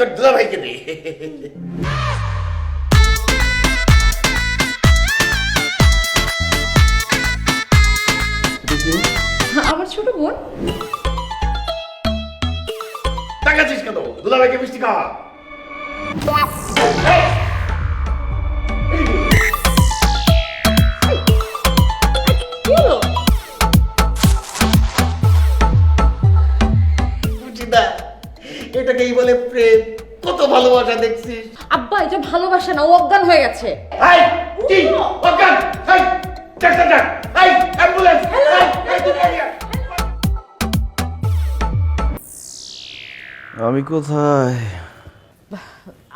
তোর দুলাভাইকে দে। আমার ছোট বোন। তাকাচ্ছিস কেন? দুলাভাইকে মিষ্টি খাওয়া। কি হলো? বুঝিনা, এটাকেই বলে প্রেম। কত ভালোবাসা দেখছিস। আব্বা এটা ভালোবাসা না, ও অজ্ঞান হয়ে গেছে। এই, কি? অজ্ঞান? এই, ডাক্তার ডাক। এই, অ্যাম্বুলেন্স। এই, তুমি আগে। আমি কোথায়?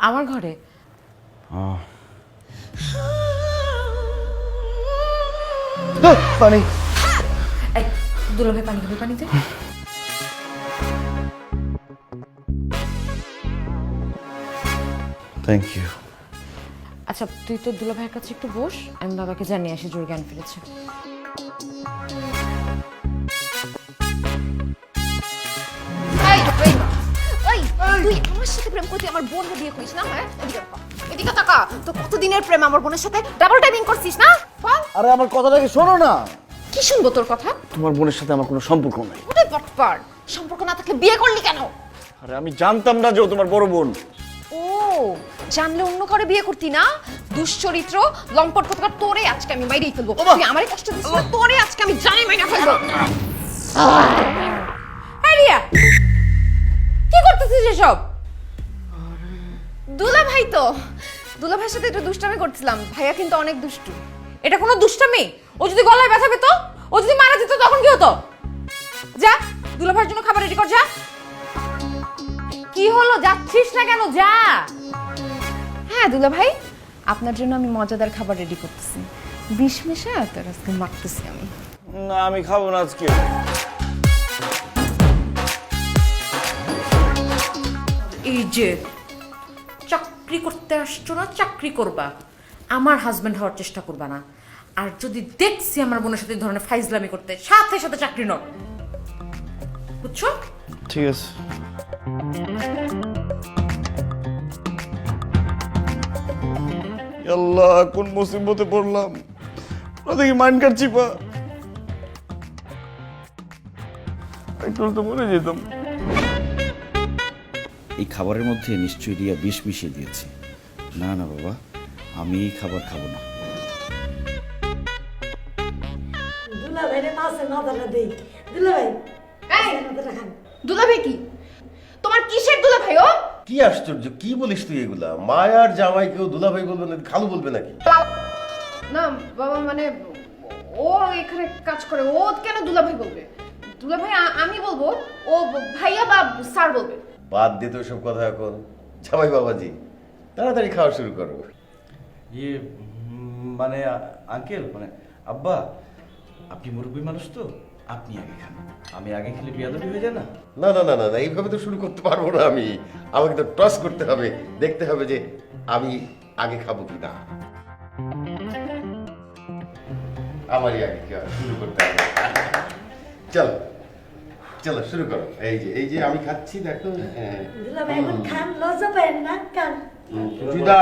আমার ঘরে। পানি। এই দুলাভাই পানি খাবে, পানিতে। Thank you. আচ্ছা তুই তো দুলাভাইয়ের কাছে একটু বস, আমি বাবাকে জানিয়ে আসি জোর জ্ঞান ফিরেছে। তুই আমার সাথে প্রেম করতে আমার বোনকে বিয়ে করিস না? হ্যাঁ, এদিকে তাকা। তো কতদিনের প্রেম আমার বোনের সাথে ডাবল টাইমিং করছিস না? বল। আরে আমার কথাটাকে শোনো না। কি শুনবো তোর কথা? তোমার বোনের সাথে আমার কোনো সম্পর্ক নাই। ওরে বটপার, সম্পর্ক না থাকলে বিয়ে করলি কেন? আরে আমি জানতাম না যে ও তোমার বড় বোন। ও, জানলে অন্য কারে বিয়ে করতি না? দুশ্চরিত্র লম্পট কোথাকার, তোরে আজকে আমি মাইরেই ফেলবো। তুই আমারে কষ্ট দিছিস না, তোরে আজকে আমি জানি মাইরা ফেলবো। এই রিয়া, কি করতেছিস এসব? দুলাভাই তো, দুলাভাইয়ের সাথে একটু দুষ্টামি করছিলাম। ভাইয়া কিন্তু অনেক দুষ্টু। এটা কোনো দুষ্টামি? ও যদি গলায় ব্যথা পেতো, ও যদি মারা যেত তখন কি হতো? যা দুলাভাইয়ের জন্য খাবার রেডি কর, যা। কি হলো, যাচ্ছিস না কেন? যা। হ্যাঁ দুলাভাই, আপনার জন্য আমি মজাদার খাবার রেডি করতেছি। বিষ মেশা তোর আজকে মারতেছি আমি। না আমি খাবো না আজকে। এই যে চাকরি করতে আসছো না, চাকরি করবা, আমার হাজবেন্ড হওয়ার চেষ্টা করবা না। আর যদি দেখছি আমার বোনের সাথে এই ধরনের ফাইজলামি করতে, সাথে সাথে চাকরি নট, বুঝছো? ঠিক আছে। আল্লাহ, কোন মুসিবতে পড়লাম। ওরা দেখি মাইন্ড কাটছি পা। একটু তো মরে যেতাম। এই খাবারের মধ্যে নিশ্চয়ই রিয়া বিষ মিশিয়ে দিয়েছে। না না বাবা, আমি এই খাবার খাবো না। দুলাভাই কি তোমার কিসের দুলাভাই? ও কি আশ্চর্য, কি বলিস তুই এগুলা? মায়ার জামাই কেউ দুলাভাই বলবে না, খালু বলবে নাকি? না বাবা, মানে ও এখানে কাজ করে, ও কেন দুলাভাই বলবে? দুলাভাই আমি বলবো, ও ভাইয়া বা স্যার বলবে। বাদ দে তো সব কথা এখন। জামাই বাবাজি, তাড়াতাড়ি খাওয়া শুরু করো। ইয়ে মানে আঙ্কেল, মানে আব্বা, আপনি মুরব্বী মানুষ তো, আপনি আগে খান। আমি আগে খেলে বিয়াদবি হয়ে যায় না? না না না না না, এইভাবে তো শুরু করতে পারবো না আমি। আমাকে তো টস করতে হবে, দেখতে হবে যে আমি আগে খাবো কি না। আমারই আগে শুরু করতে হবে। চলো চলো শুরু করো। এই যে আমি খাচ্ছি, দেখো। সুচিতা,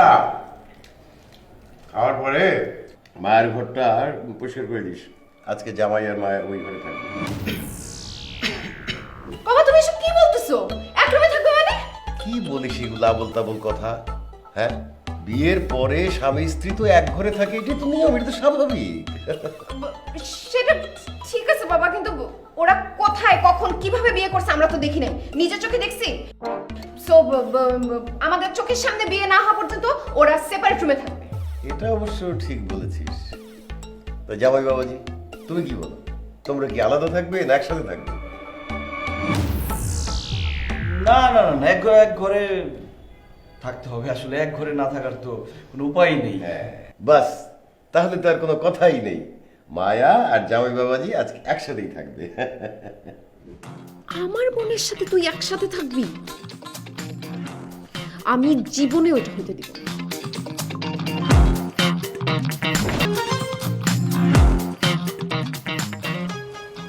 খাওয়ার পরে মায়ের ঘরটা পরিষ্কার করে দিস। আজকে জামাই আর মায়ের ওই ঘরে থাকবে। বাবা তুমি এসব কি বলতেছো? এক রুমে থাকবে মানে? কি বলিস এগুলো আবোল তাবোল কথা? হ্যাঁ, বিয়ের পরে স্বামী স্ত্রী তো এক ঘরে থাকে, এটা তো নিয়ম, এটা তো স্বাভাবিক। সেটা ঠিক আছে বাবা, কিন্তু ওরা কোথায় কখন কিভাবে বিয়ে করছে আমরা তো দেখি নাই, নিজের চোখে দেখছি। সো আমাদের চোখের সামনে বিয়ে না হওয়া পর্যন্ত ওরা সেপারেট রুমে থাকবে। এটা অবশ্য ঠিক বলেছিস। তো জামাই বাবাজি, তুমি কি বলো? তোমরা কি আলাদা থাকবে না একসাথে থাকবে? না না না না, এক ঘরে থাকতে হবে। আসলে এক ঘরে না থাকার তো কোনো উপায় নেই। হ্যাঁ, বাস, তাহলে তো আর কোনো কথাই নেই। মায়া আর জামাই বাবাজি আজকে একসাথেই থাকবে। আমার বোনের সাথে তুই একসাথে থাকবি? আমি জীবনে ওইটা হতে দিব না।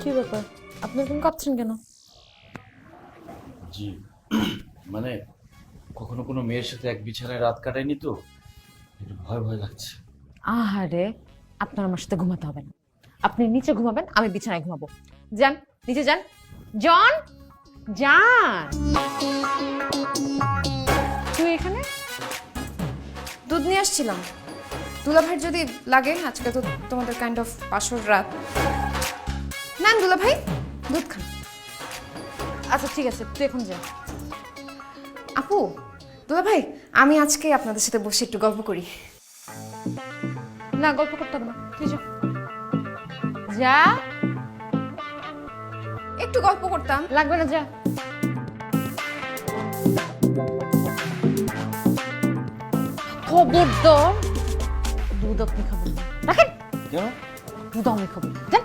কি ব্যাপার, আপনি এরকম কাঁপছেন কেন? জি মানে কখনো কোনো মেয়ের সাথে এক বিছানায় রাত কাটাইনি তো, একটু ভয় ভয় লাগছে। আহারে, আপনার আমার সাথে ঘুমাতে হবে না, আপনি নিচে ঘুমাবেন, আমি বিছানায় ঘুমাবো। যান নিচে যান, জন যান। তুই এখানে? দুধ নিয়ে আসছিলাম। দুলাভাই যদি লাগে, আজকে তো তোমাদের কাইন্ড অফ পাশর রাত। নেন দুলাভাই, দুধ খান। আচ্ছা ঠিক আছে, তুই এখন যা। আপু, দুলাভাই, আমি আজকে আপনাদের সাথে বসে একটু গল্প করি। না, গল্প করতে হবে না, তুই যা। যা। একটু গল্প করতাম। লাগবে না, যা। খবরদার, দুধ আপনি খাবেন না। রাখেন, কেন? দুধ আমি খাবো। যান।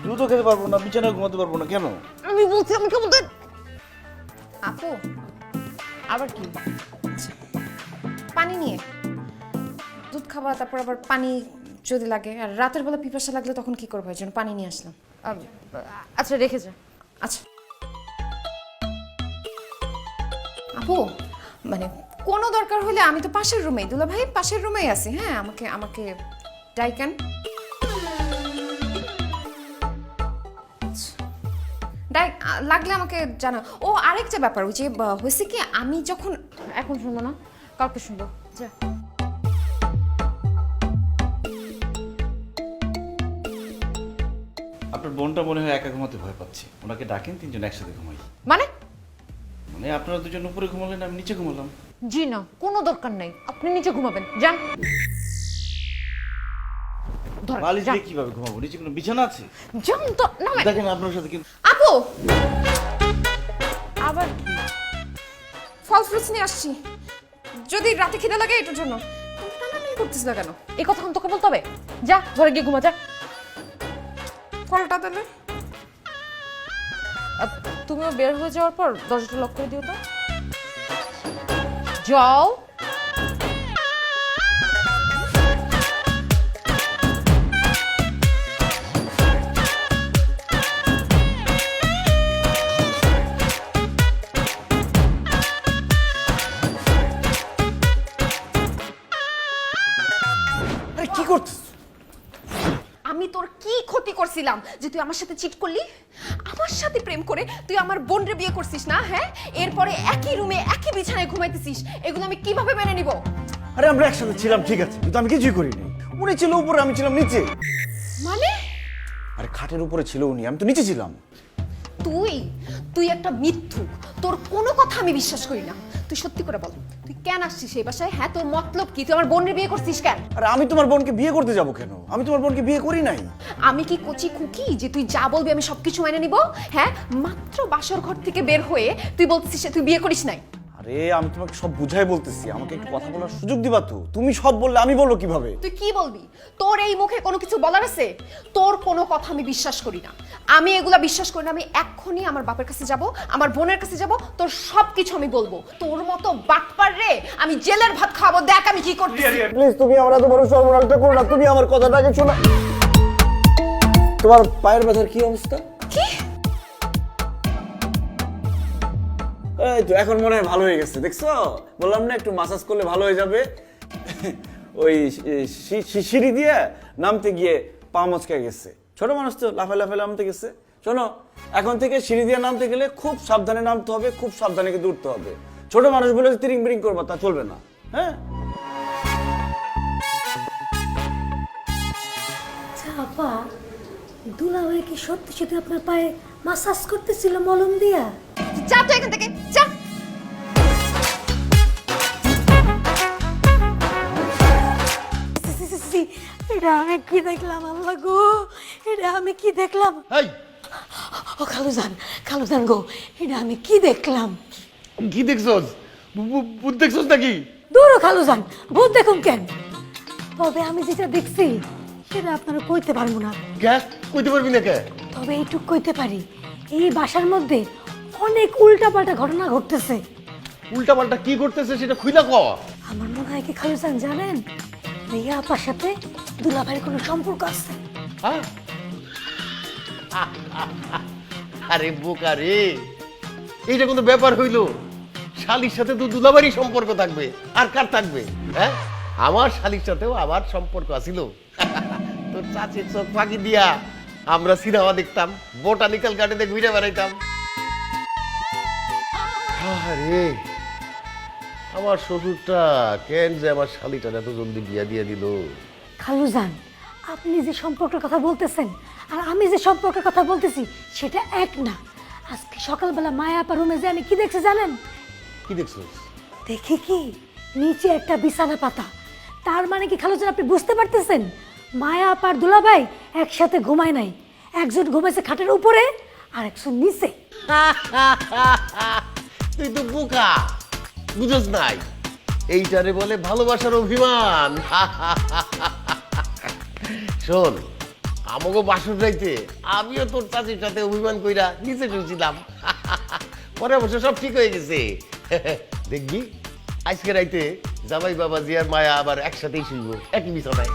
দুধও খেতে পারবো না, বিছানায় ঘুমাতে পারবো না, কেন? আমি বলছি আমি খাবো। দেন। আপু, আবার কি? পানি নিয়ে। দুধ খাওয়া, তারপর আবার পানি যদি লাগে, আর রাতের বেলা পিপাসা লাগলে তখন কি করবো? এই জন্য পানি নিয়ে আসলাম। আচ্ছা রেখে যা। আচ্ছা আপু, মানে কোনো দরকার হলে আমি তো পাশের রুমেই, দুলাভাই পাশের রুমেই আছি। হ্যাঁ, আমাকে আমাকে ডাইকেন। লাগলে আমাকে জানা। ও আরেকটা ব্যাপার, ওই যে হয়েছে কি, আমি যখন এখন শুনবো না, কালকে শুনবো। যা। আপনার বোনটা মনে হয় একা ঘুমাতে ভয় পাচ্ছে, ওনাকে ডাকেন, তিনজন একসাথে ঘুমাই। মানে? মানে আপনারা দুজন উপরে ঘুমালেন, আমি নিচে ঘুমালাম। জি না, কোনো দরকার নাই, আপনি নিচে ঘুমাবেন। যান। ধরেন, বালিশ যান। দিয়ে কিভাবে ঘুমাবো? নিচে কোনো বিছানা আছে? যান তো, নামেন। দেখেন আপনার সাথে কিন্তু। আপু, আবার কি? ফল ফ্রুটস নিয়ে আসছি, যদি রাতে খিদে লাগে এটার জন্য। তুমি টানাটানি করতেছ না কেন? এই কথা তোকে বলতে হবে? যা, ঘরে গিয়ে ঘুমা, যা। ফলটা দিলে। আর তুমিও বের হয়ে যাওয়ার পর দরজাটা লক করে দিও তো। যাও। আরে কি করছিস? আমি তোর কি ক্ষতি করছিলাম যে তুই আমার সাথে চিট করলি? আমার সাথে প্রেম করে তুই আমার বোনরে বিয়ে করছিস না? হ্যাঁ, এরপরে একই রুমে একই বিছানায় ঘুমাইতেছিস, এগুলো আমি কিভাবে মেনে নিব? আরে আমরা একসাথে ছিলাম ঠিক আছে, কিন্তু আমি কিছুই করিনি। উনি ছিল উপরে, আমি ছিলাম নিচে। মানে আরে খাটের উপরে ছিল উনি, আমি তো নিচে ছিলাম। তুই তুই একটা মিথ্যুক, তোর কোনো কথা আমি বিশ্বাস করি না। তুই সত্যি করে বল, তুই কেন আসছিস এই বাসায়? হ্যাঁ, তোর মতলব কি? তুই আমার বোনের বিয়ে করছিস কেন? আরে আমি তোমার বোনকে বিয়ে করতে যাব কেন? আমি তোমার বোনকে বিয়ে করি নাই। আমি কি কচি খুকি যে তুই যা বলবি আমি সবকিছু মেনে নিব? হ্যাঁ, মাত্র বাসর ঘর থেকে বের হয়ে তুই বলছিস তুই বিয়ে করিস নাই। আরে আমি তোমাকে সব বুঝাই বলতেছি, আমাকে একটু কথা বলার সুযোগ দিবা তো? তুমি সব বললে আমি বলবো কিভাবে? তুই কি বলবি? তোর এই মুখে কোনো কিছু বলার আছে? তোর কোনো কথা আমি বিশ্বাস করি না, আমি এগুলা বিশ্বাস করি না। আমি এক্ষুনি আমার বাপের কাছে যাব, আমার বোনের কাছে যাব, তোর সব কিছু আমি বলবো। তোর মতো বাটপার রে আমি জেলের ভাত খাবো, দেখ আমি কি করছি। প্লিজ তুমি আমার এত বড় সর্বনাশটা করো না, তুমি আমার কথাটাকে শোনো। তোমার পায়ের ব্যথার কি অবস্থা? কি? এই তো এখন মনে হয় ভালো হয়ে গেছে, দেখছো? বললাম না একটু মাসাজ করলে ভালো হয়ে যাবে। ওই সিঁড়ি দিয়ে নামতে গিয়ে পা মচকে গেছে, ছোট মানুষ তো লাফায় লাফায় নামতে গেছে। শোনো, এখন থেকে সিঁড়ি দিয়ে নামতে গেলে খুব সাবধানে নামতে হবে, খুব সাবধানে কিন্তু উঠতে হবে। ছোট মানুষ বলে তিরিং বিরিং করবা তা চলবে না, হ্যাঁ? আপা, দুলাভাই কি সত্যি সত্যি আপনার পায়ে মাসাজ করতেছিল মলম দিয়া? যা তো এখান থেকে, যা। এটা আমি কি দেখলাম আল্লাহ গো, এটা আমি কি দেখলাম? এই ও খালুজান গো, এটা আমি কি দেখলাম? কি দেখছস? ভূত দেখছস নাকি? দূর খালুজান, ভূত দেখুন কেন? তবে আমি যেটা দেখছি সেটা আপনারা কইতে পারবো না, কে কইতে পারবি না কে? তবে এইটুক কইতে পারি, এই বাসার মধ্যে অনেক উল্টাপাল্টা ঘটনা ঘটতেছে। উল্টা পাল্টা কি করতেছে সেটা খুইলা ক। আমার মনে হয় কি খালুজান জানেন, রিয়া আপার সাথে দুলাভাইয়ের কোনো সম্পর্ক আছে। হ্যাঁ? আরে বোকা রে, এইটা কোনো ব্যাপার হইলো? শালির সাথে তো দুলাবারই সম্পর্ক থাকবে, আর কার থাকবে? হ্যাঁ, আমার শালির সাথেও আমার সম্পর্ক আছিল। তোর চাচির চোখ ফাঁকি দিয়া আমরা সিনেমা দেখতাম, বোটানিক্যাল গার্ডেনে ঘুরে বেড়াইতাম। আরে আমার শ্বশুরটা কেন যে আমার শালিটার এত জলদি বিয়া দিয়ে দিল? খালুজান, আপনি যে সম্পর্কের কথা বলতেছেন আর আমি যে সম্পর্কের কথা বলতেছি সেটা এক না। আজকে সকালবেলা মায়া আপা রুমে যে আমি কি দেখছি জানেন? কি দেখছিস? দেখি কি নিচে একটা বিছানা পাতা। তার মানে কি খালুজান আপনি বুঝতে পারতেছেন? মায়া আপার দুলাভাই একসাথে ঘুমায় নাই, একজন ঘুমাইছে খাটের উপরে আর একজন নিচে। তুই তো বোকা, বুঝছ নাই? এইটারে বলে ভালোবাসার অভিমান। শোন, আমাকে বাসর রাইতে আমিও তোর চাচির সাথে অভিমান কইরা নিচে শুনছিলাম। পরে অবশ্য সব ঠিক হয়ে গেছে। দেখবি আজকে রাইতে জামাই বাবাজি আর মায়া আবার একসাথেই শুইব, একই বিছানায়।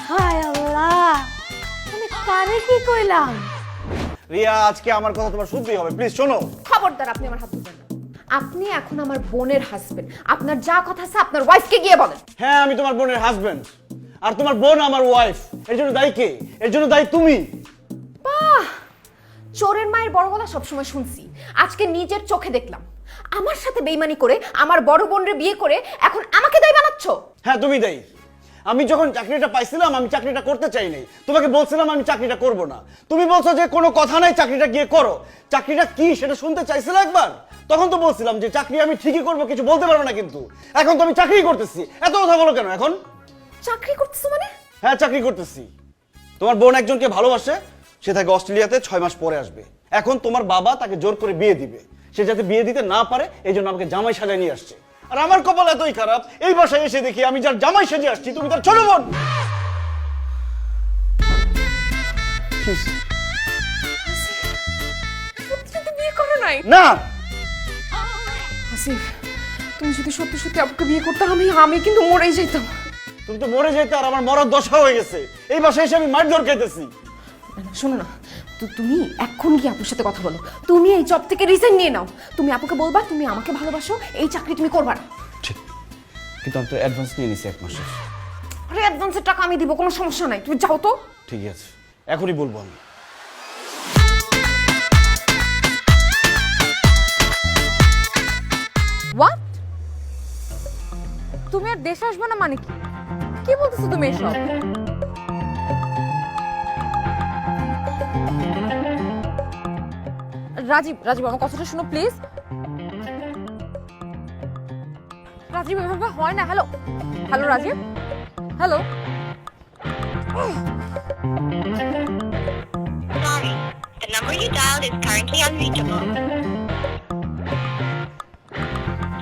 হায় আল্লাহ, আমি কারে কি কইলাম? রিয়া, আজকে আমার কথা তোমার শুনতেই হবে, প্লিজ শোনো। খবরদার, আপনি আমার হাত ধরবেন না। আপনি এখন আমার বোনের হাজবেন্ড, আপনার যা কথা আছে আপনার ওয়াইফকে গিয়ে বলেন। হ্যাঁ, আমি তোমার বোনের হাজবেন্ড, আর তোমার বোন আমার ওয়াইফ। এর জন্য দায়ী কে? এর জন্য দায়ী তুমি। বাহ, চোরের মায়ের বড় গলা সবসময় শুনছি, আজকে নিজের চোখে দেখলাম। আমার সাথে বেইমানি করে আমার বড় বোনরে বিয়ে করে এখন আমাকে দায়ী বানাচ্ছ। হ্যাঁ, তুমি দায়ী। আমি যখন চাকরিটা পাইছিলাম আমি চাকরিটা করতে চাই নাই, তোমাকে বলছিলাম আমি চাকরিটা করব না। তুমি বলছো যে কোনো কথা নাই, চাকরিটা গিয়ে করো। চাকরিটা কি সেটা শুনতে চাইছিলে একবার? তখন তো বলছিলাম যে চাকরি আমি ঠিকই করবো, কিছু বলতে পারবো না। কিন্তু এখন তো আমি চাকরি করতেছি, এত কথা বলো কেন এখন? চাকরি করতেছো মানে? হ্যাঁ, চাকরি করতেছি। তোমার বোন একজনকে ভালোবাসে, সে থাকে অস্ট্রেলিয়াতে, 6 মাস পরে আসবে। এখন তোমার বাবা তাকে জোর করে বিয়ে দিবে, সে যাতে বিয়ে দিতে না পারে এই জন্য আমাকে জামাই সাজায় নিয়ে আসছে। আর আমার কপাল এতই খারাপ, এই বাসায় এসে দেখি আমি যার জামাই সেজে আসছি তুমি তার ছোট বোন। সত্যি তো বিয়ে করো নাই? না, আসিফ, তুমি যদি সত্যি সত্যি আপুকে বিয়ে করতে আমি কিন্তু মরেই যেতাম। তুমি তো মরে যেতে, আর আমার মরার দশা হয়ে গেছে। এই বাসায় এসে আমি মারধর খাইতেছি। শোনো না, তো তুমি এখন গিয়ে আপুর সাথে কথা বলো। তুমি এই জব থেকে রিজাইন নিয়ে নাও। তুমি আপুকে বলবা তুমি আমাকে ভালোবাসো, এই চাকরি তুমি করবা না। ঠিক, কিন্তু আমি তো অ্যাডভান্স নিয়ে নিছি 1 মাসের। আরে অ্যাডভান্সের টাকা আমি দিব, কোনো সমস্যা নাই, তুমি যাও তো। ঠিক আছে, এখনই বলবো আমি। হোয়াট? তুমি আর দেশে আসবে না মানে কি? কি বলতেছো তুমি এসব? রাজীব, রাজীব আমার কথাটা শোনো প্লিজ। রাজীব, এভাবে হয় না। Hello, hello Rajib, hello. Sorry, the number you dialed is currently unreachable.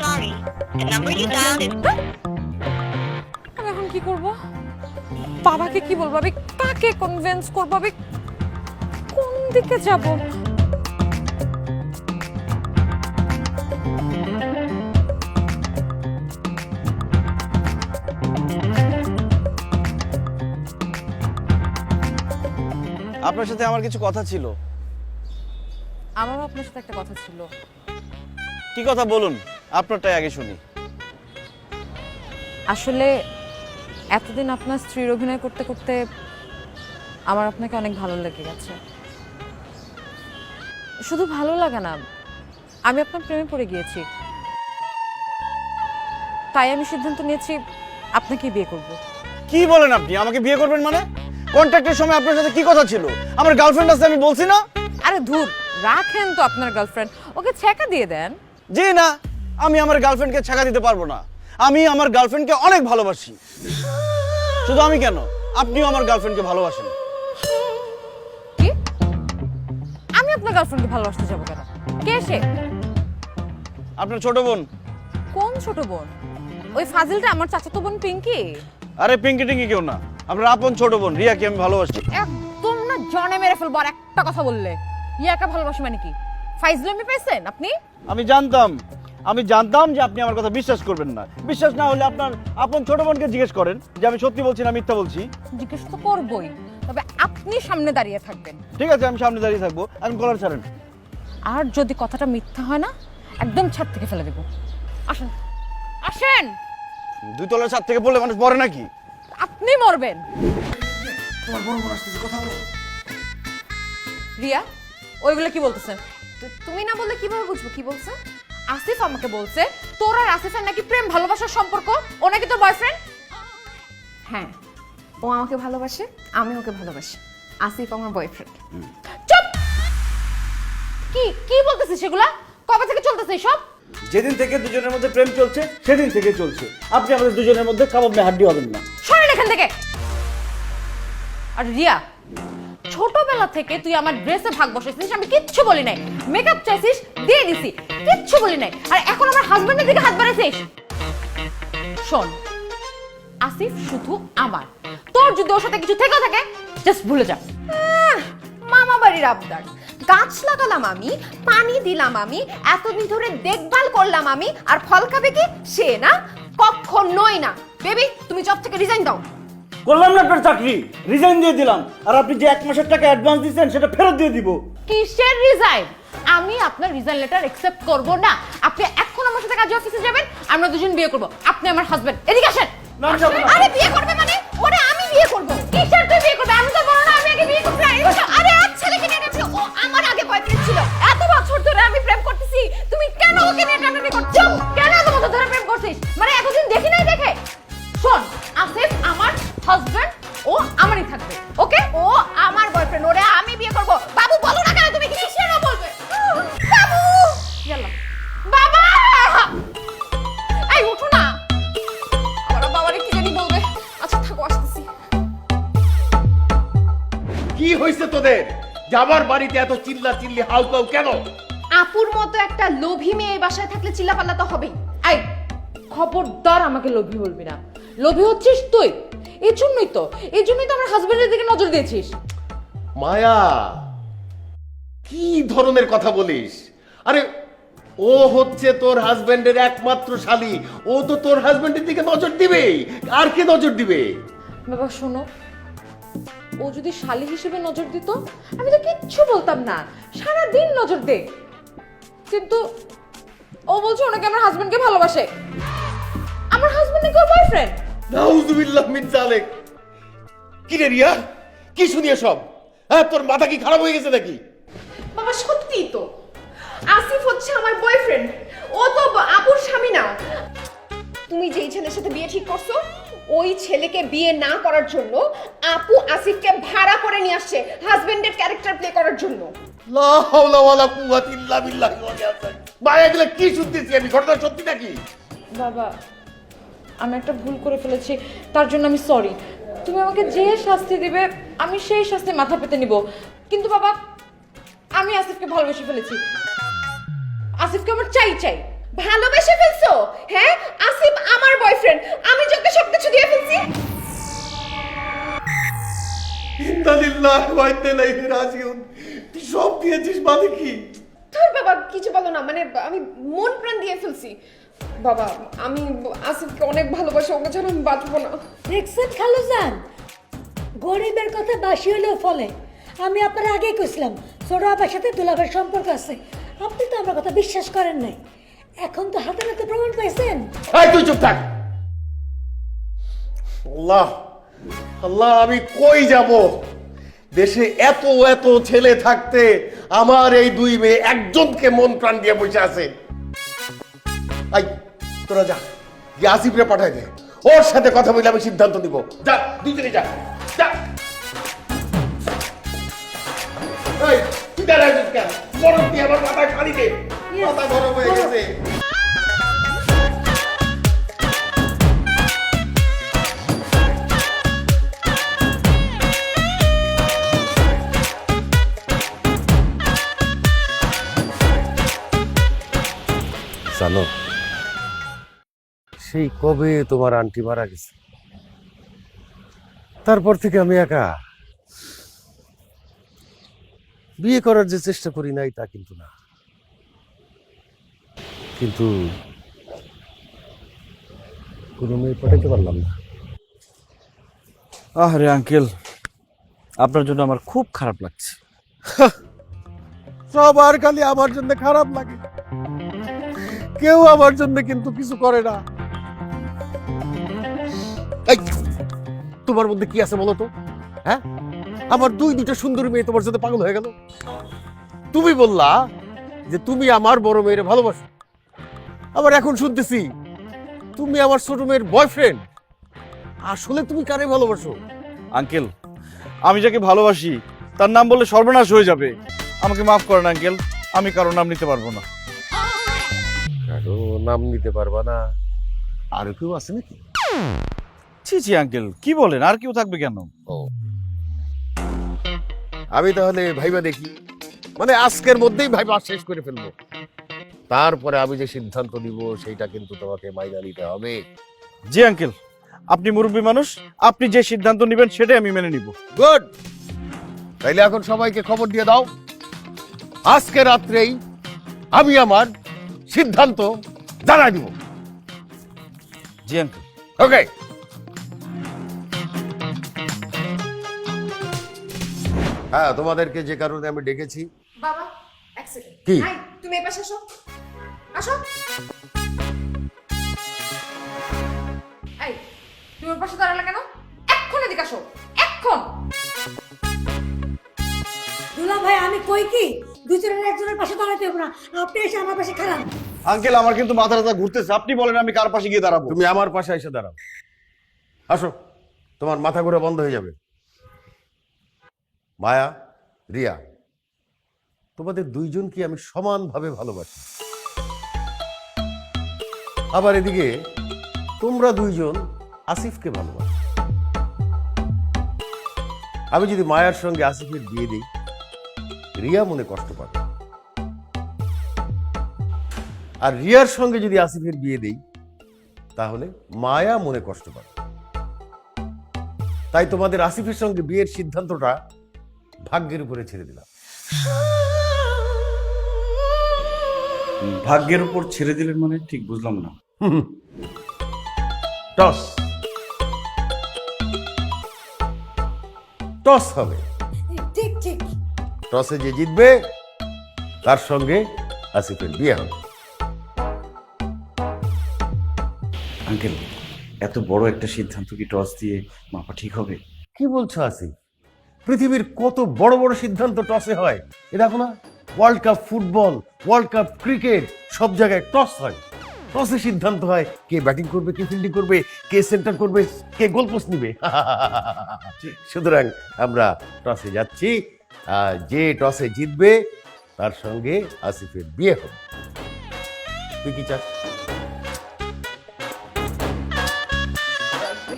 Sorry, the number you dialed is... আমি এখন কি করব? বাবাকে কি বলবো? আমি কাকে কনভিন্স করবো? আমি কোন দিকে যাব? আপনার সাথে আমার কিছু কথা ছিল। আমারও আপনার সাথে একটা কথা ছিল। কি কথা বলুন, আপনারটাই আগে শুনি। আসলে এতদিন আপনার স্ত্রীর অভিনয় করতে করতে আমার আপনাকে অনেক ভালো লেগে গেছে। শুধু ভালো লাগে না, আমি আপনার প্রেমে পড়ে গিয়েছি। তাই আমি সিদ্ধান্ত নিয়েছি আপনাকে বিয়ে করব। কি বলেন আপনি? আমাকে বিয়ে করবেন মানে? কন্ট্রাক্টের সময় আপনার সাথে কি কথা ছিল? আমার গার্লফ্রেন্ড আছে আমি বলছি না? আরে ধুর, রাখেন তো আপনার গার্লফ্রেন্ড, ওকে ছেঁকা দিয়ে দেন। জি না, আমি আমার গার্লফ্রেন্ডকে ছেঁকা দিতে পারবো না। আমি আমার গার্লফ্রেন্ডকে অনেক ভালোবাসি। শুধু আমি কেন, আপনিও আমার গার্লফ্রেন্ডকে ভালোবাসেন। কি? আমি আপনার গার্লফ্রেন্ডকে ভালোবাসতে যাবো কেন? কে সে? আপনার ছোট বোন। কোন ছোট বোন? ওই ফাজিলটা আমার চাচাতো বোন পিঙ্কি। আরে পিঙ্কি টিঙ্কি কেউ না, আপনার আপন ছোট বোন রিয়াকে আমি ভালোবাসি। একদম না, জনে মেরে ফেলবো আর একটা কথা বললে। ইয়াকে ভালোবাসি মানে কি? ফাইজলামি পেয়েছেন আপনি? আমি জানতাম যে আপনি আমার কথা বিশ্বাস করবেন না। বিশ্বাস না হলে আপনার আপন ছোট বোনকে জিজ্ঞেস করেন যে আমি সত্যি বলছি না মিথ্যা বলছি। জিজ্ঞেস তো করবই, তবে আপনি সামনে দাঁড়িয়ে থাকবেন। ঠিক আছে, আমি সামনে দাঁড়িয়ে থাকবো। এখন কলার ছাড়েন। আর যদি কথাটা মিথ্যা হয় না একদম ছাদ থেকে ফেলে দেব। আসেন আসেন, 2 তলার ছাদ থেকে পড়লে মানুষ মরে নাকি? আপনি মরবেন। রিয়া, ওইগুলো কি বলতেছেন? তুমি না বললে কিভাবে বুঝবো কি বলছে? আসিফ আমাকে বলছে তোর আর আসিফের নাকি প্রেম ভালোবাসার সম্পর্ক, ও নাকি তোর বয়ফ্রেন্ড। হ্যাঁ, ও আমাকে ভালোবাসে, আমি ওকে ভালোবাসি। আসিফ আমার বয়ফ্রেন্ড। চুপ! কি কি বলতেছিস সেগুলা? কবে থেকে চলতেছে সব? যেদিন থেকে দুজনের মধ্যে প্রেম চলছে সেদিন থেকে চলছে। আপনি আমাদের দুজনের মধ্যে কাবাব মে হাড্ডি হবেন না। সরেন এখান থেকে। আর রিয়া, ছোটবেলা থেকে তুই আমার ড্রেসে ভাগ বসাইছিস, আমি কিচ্ছু বলি নাই। মেকআপ চাইছিস, দিয়ে দিছি, কিচ্ছু বলি নাই। আর এখন আমার হাজবেন্ডের দিকে হাত বাড়াইছিস। শোন, আসিফ শুধু আমার, তোর যদি ওর সাথে কিছু থেকে থাকে জাস্ট ভুলে যা। মামা বাড়ির আবদার, গাছ লাগালাম আমি, পানি দিলাম আমি, এতদিন ধরে দেখভাল করলাম আমি, আর ফল খাবে কি সে? না, কখনোই না। বেবি, তুমি জব থেকে রিজাইন দাও। করলাম না আপনার চাকরি, রিজাইন দিয়ে দিলাম। আর আপনি যে 1 মাসের টাকা অ্যাডভান্স দিয়েছেন সেটা ফেরত দিয়ে দিব। কিসের রিজাইন? আমি আপনার রিজাইন লেটার অ্যাকসেপ্ট করব না। আপনি এখন আমার সাথে কাজে অফিসে যাবেন, আমরা দুজন বিয়ে করব। আপনি আমার হাজবেন্ড, এদিকে আসেন। আরে বিয়ে করবে মানে? ওরে আমি বিয়ে করব। কিসের তুই বিয়ে করবে? আমি তো বড় না, আমি আগে বিয়ে করতে চাই। আরে আজ ছেলেকে নিয়ে গেছে, ও আমার আগে বয়ফ্রেন্ড ছিল। এত বছর ধরে আমি প্রেম করতেছি, তুমি কেন ওকে নিয়ে টানাটানি করছো? কেন এত বছর ধরে প্রেম করছিস? মানে এতদিন দেখি নাই দেখে? শোন, আসিফ আমার হাজবেন্ড, ও আমারই থাকবে, ওকে? ও আমার বয়ফ্রেন্ড, ওরে আমি বিয়ে করব। বাবু বলো না কেন তুমি? কিসের বলবে? বাবু! ইয়াল্লা। বাবা! এই উঠো না। আমার বাবারে কি জানি বলবে। আচ্ছা থাকো, আসতেছি। কি হয়েছে তোদের? যাবার বাড়িতে এত চিল্লা চিল্লি হাউ কাউ কেন? আপুর মতো একটা লোভী মেয়ে এই বাসায় থাকলে চিল্লাপাল্লা তো হবেই। এই খবরদার আমাকে লোভী বলবি না। লোভী হচ্ছিস তুই। এই জন্যই তো আমার হাজবেন্ডের দিকে নজর দিয়েছিস। মায়া, কি ধরনের কথা বলিস? আরে ও হচ্ছে তোর হাজবেন্ডের একমাত্র শালী, ও তো তোর হাজবেন্ডের দিকে নজর দিবে। আর কে নজর দিবে? বাবা শোনো, ও যদি শালী হিসেবে নজর দিত আমি তো কিচ্ছু বলতাম না, সারাদিন নজর দে। কিন্তু ও বলছে ওনাকে আমার হাজবেন্ডকে ভালোবাসে। আমার হাজবেন্ড নাকি ওর বয়ফ্রেন্ড। নাউজুবিল্লাহ মিন যালিক। কি রে রিয়া, কি শুনিয়ে সব? হ্যাঁ, তোর মাথা কি খারাপ হয়ে গেছে নাকি? বাবা সত্যিই তো, আসিফ হচ্ছে আমার বয়ফ্রেন্ড, ও তো আপুর স্বামী না। তুমি যেই ছেলের সাথে বিয়ে ঠিক করছো, ওই ছেলেকে বিয়ে না করার জন্য আপু আসিফকে ভাড়া করে নিয়ে আসছে হাজবেন্ডের ক্যারেক্টার প্লে করার জন্য। লা হাওলা ওয়ালা কুওয়াতা ইল্লা বিল্লাহ। মায়া, এগুলো কি শুনতেছি আমি? ঘটনা সত্যি নাকি? বাবা, আমি একটা ভুল করে ফেলেছি, তার জন্য আমি সরি। তুমি আমাকে যে শাস্তি দিবে আমি সেই শাস্তি মাথা পেতে নিব। কিন্তু বাবা, আমি আসিফকে ভালোবেসে ফেলেছি। আসিফকে আমার চাই চাই। ভালোবেসে ফেলছো? হ্যাঁ, আসিফ আমার বয়ফ্রেন্ড, আমি তোকে সবকিছু দিয়ে ফেলছি। ইন্না লিল্লাহি ওয়া ইন্না ইলাইহি রাজিউন। তুই সব দিয়েছিস মানে কি? তোর বাবা কিছু বলো না, মানে আমি মন প্রাণ দিয়ে ফেলছি। বাবা, আমি আসিফকে অনেক ভালোবাসি, ওকে ছাড়া আমি বাঁচবো না। দেখছেন খালুজান, গরিবের কথা বাসি হলেও ফলে। আমি আপনার আগেই কইছিলাম ছোট আপার সাথে দুলাভাইয়ের সম্পর্ক আছে। আপনি তো আমার কথা বিশ্বাস করেন নাই। এখন তো হাতে নাতে প্রমাণ পাইছেন। এই তুই চুপ থাক। আল্লাহ আল্লাহ, আমি কই যাব? দেশে এত এত ছেলে থাকতে আমার এই 2 মেয়ে একজনকে মন প্রাণ দিয়ে বসে আছে। আই তোরা যা, গিয়ে আসিফরে পাঠাই দে, ওর সাথে কথা বলে আমি সিদ্ধান্ত দিব। যা, দুজনে যা যা। এই তুই দাঁড়াইছিস কেন? গরম দিয়ে আমার মাথায় পানি দে, মাথা গরম হয়ে গেছে। জানো, সেই কবে তোমার আন্টি মারা গেছে, তারপর থেকে আমি একা। বিয়ে করার যে চেষ্টা করি নাই তা কিন্তু না, কিন্তু কোনো মেয়ে পাঠাইতে পারলাম না। আরে আঙ্কেল, আপনার জন্য আমার খুব খারাপ লাগছে। সবার খালি আমার জন্য খারাপ লাগে, কেউ আমার জন্য কিন্তু কিছু করে না। এই, তোমার মধ্যে কি আছে বলো তো? হ্যাঁ, আমার দুইটা সুন্দরী মেয়ে তোমার সাথে পাগল হয়ে গেল। তুমি বললা যে তুমি আমার বড় মেয়ের ভালোবাসো, আবার এখন শুনতেছি তুমি আমার ছোট মেয়ের বয়ফ্রেন্ড। আসলে তুমি কারে ভালোবাসো? আঙ্কেল, আমি যাকে ভালোবাসি তার নাম বললে সর্বনাশ হয়ে যাবে। আমাকে মাফ করেন আঙ্কেল, আমি কারো নাম নিতে পারবো না। কারো নাম নিতে পারবা না? আর কেউ আছে নাকি? ছি ছি আঙ্কেল, কি বলেন? আর কেউ থাকবে কেন? ও, আমি তাহলে ভাইবা দেখি, মানে আজকের মধ্যেই ভাইবা শেষ করে ফেলবো। তারপরে আমি যে সিদ্ধান্ত নিব সেটা কিন্তু তোমাকে মাইনা নিতে হবে। জি আঙ্কেল, আপনি মুরব্বী মানুষ, আপনি যে সিদ্ধান্ত নেবেন সেটাই আমি মেনে নিব। গুড, তাইলে এখন সবাইকে খবর দিয়ে দাও, আজকে রাত্রেই আমি আমার সিদ্ধান্ত জানাই দিব। জি আঙ্কেল। ওকে, হ্যাঁ, তোমাদেরকে যে কারণে আমি ডেকেছি। বাবা এক সেকেন্ড, কি? তুমি এই পাশে আসো, আসো। এই, তুমি ওর পাশে দাঁড়ালে কেন? এক্ষুনি এদিকে আসো, এক্ষুন। দুলা ভাই আমি কই কি দুজনের একজনের পাশে দাঁড়াতে হবে না, আপনি এসে আমার পাশে খারাপ। আঙ্কেল, আমার কিন্তু মাথা টাথা ঘুরতেছে, আপনি বলেন আমি কার পাশে গিয়ে দাঁড়াবো? তুমি আমার পাশে এসে দাঁড়াও, আসো, তোমার মাথা ঘুরে বন্ধ হয়ে যাবে। মায়া, রিয়া, তোমাদের দুইজনকে আমি সমানভাবে ভালোবাসি। আবার এদিকে তোমরা দুইজন আসিফকে ভালোবাসো। আমি যদি মায়ার সঙ্গে আসিফের বিয়ে দিই, রিয়া মনে কষ্ট পাবে, আর রিয়ার সঙ্গে যদি আসিফের বিয়ে দিই তাহলে মায়া মনে কষ্ট পাবে। তাই তোমাদের আসিফের সঙ্গে বিয়ের সিদ্ধান্তটা ভাগ্যের উপরে ছেড়ে দিলাম। ভাগ্যের উপর ছেড়ে দিলেন মানে ঠিক বুঝলাম না। টস টস হবে, ঠিক ঠিক। টসে যে জিতবে তার সঙ্গে আসিফের বিয়ে হবে। আঙ্কেল, এত বড় একটা সিদ্ধান্ত কি টস দিয়ে মাপা ঠিক হবে? কি বলছো আসিফ? পৃথিবীর কত বড় বড় সিদ্ধান্ত টসে হয়। এ দেখো না, world cup football, world cup cricket, সব জায়গায় টস হয়। টসে সিদ্ধান্ত হয় কে ব্যাটিং করবে, কে ফিল্ডিং করবে, কে সেন্টার করবে, কে গোল পোস্ট নিবে। সুতরাং আমরা টসে যাচ্ছি, যে টসে জিতবে তার সঙ্গে আসিফের বিয়ে হবে। তুই কি চাস?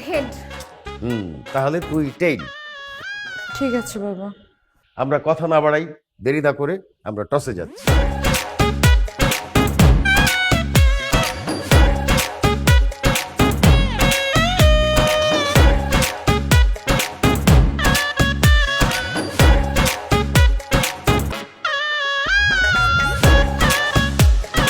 হেড। তাহলে তুই টেইল। ঠিক আছে বাবা। আমরা কথা না বাড়াই, দেরি না করে আমরা টসে যাচ্ছি।